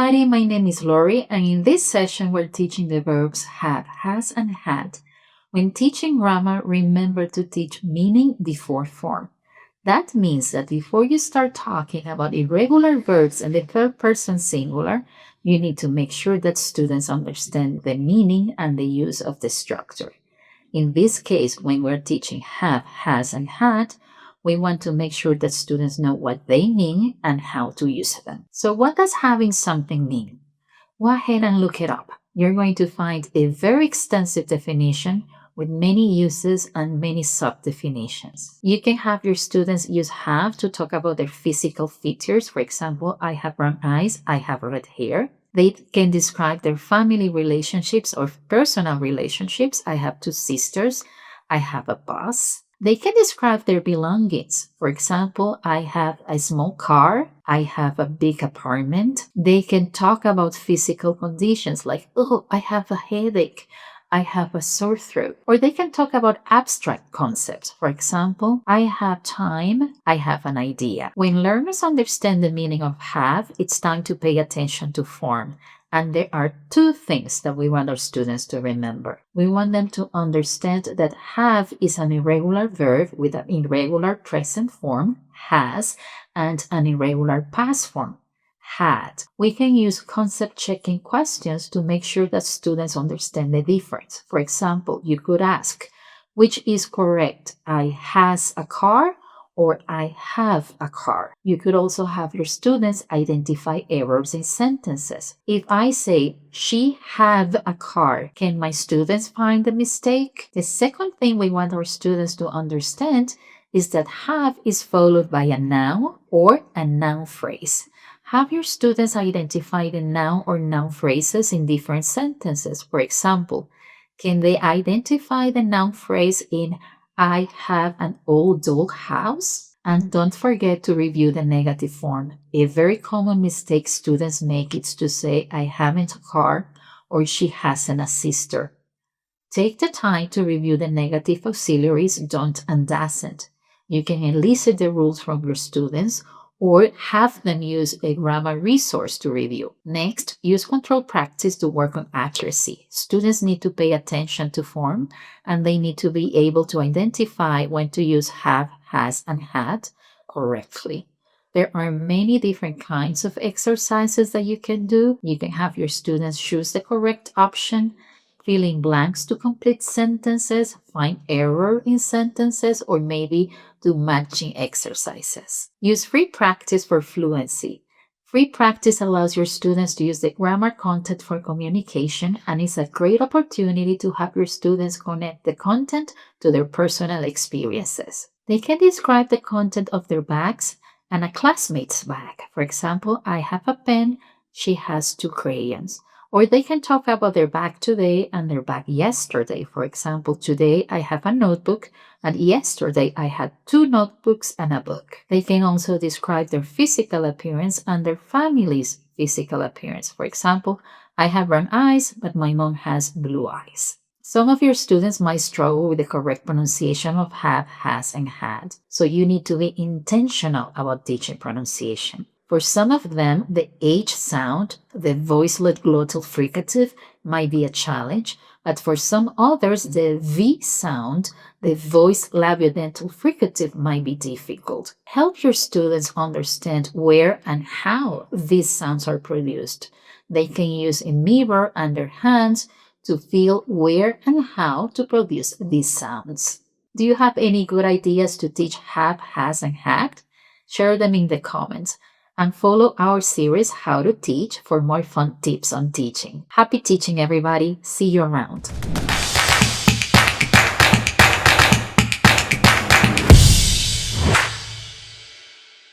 everybody, my name is Laurie, and in this session we're teaching the verbs have, has, and had. When teaching grammar, remember to teach meaning before form. That means that before you start talking about irregular verbs and the third person singular, you need to make sure that students understand the meaning and the use of the structure. In this case, when we're teaching have, has, and had, we want to make sure that students know what they mean and how to use them. So what does having something mean? Go ahead and look it up. You're going to find a very extensive definition with many uses and many sub-definitions. You can have your students use have to talk about their physical features. For example, I have brown eyes, I have red hair. They can describe their family relationships or personal relationships. I have two sisters, I have a boss. They can describe their belongings. For example, I have a small car. I have a big apartment. They can talk about physical conditions like, oh, I have a headache. I have a sore throat. Or they can talk about abstract concepts. For example, I have time. I have an idea. When learners understand the meaning of have, it's time to pay attention to form. And there are two things that we want our students to remember. We want them to understand that have is an irregular verb with an irregular present form, has, and an irregular past form, had. We can use concept checking questions to make sure that students understand the difference. For example, you could ask, which is correct? I has a car or I have a car. You could also have your students identify errors in sentences. If I say, she have a car, can my students find the mistake? The second thing we want our students to understand is that have is followed by a noun or a noun phrase. Have your students identify the noun or noun phrases in different sentences. For example, can they identify the noun phrase in I have an old dog house? And don't forget to review the negative form. A very common mistake students make is to say I haven't a car or she hasn't a sister. Take the time to review the negative auxiliaries don't and doesn't. You can elicit the rules from your students or have them use a grammar resource to review. Next, use control practice to work on accuracy. Students need to pay attention to form, and they need to be able to identify when to use have, has, and had correctly. There are many different kinds of exercises that you can do. You can have your students choose the correct option, fill in blanks to complete sentences, find error in sentences, or maybe do matching exercises. Use free practice for fluency. Free practice allows your students to use the grammar content for communication and is a great opportunity to have your students connect the content to their personal experiences. They can describe the content of their bags and a classmate's bag. For example, I have a pen, she has 2 crayons. Or they can talk about their bag today and their bag yesterday. For example, today I have a notebook and yesterday I had 2 notebooks and a book. They can also describe their physical appearance and their family's physical appearance. For example, I have brown eyes, but my mom has blue eyes. Some of your students might struggle with the correct pronunciation of have, has, and had. So you need to be intentional about teaching pronunciation. For some of them, the H sound, the voicelet glottal fricative, might be a challenge, but for some others, the V sound, the voice labiodental fricative, might be difficult. Help your students understand where and how these sounds are produced. They can use a mirror and their hands to feel where and how to produce these sounds. Do you have any good ideas to teach have, has, and had? Share them in the comments. And follow our series How to Teach for more fun tips on teaching. Happy teaching, everybody. See you around.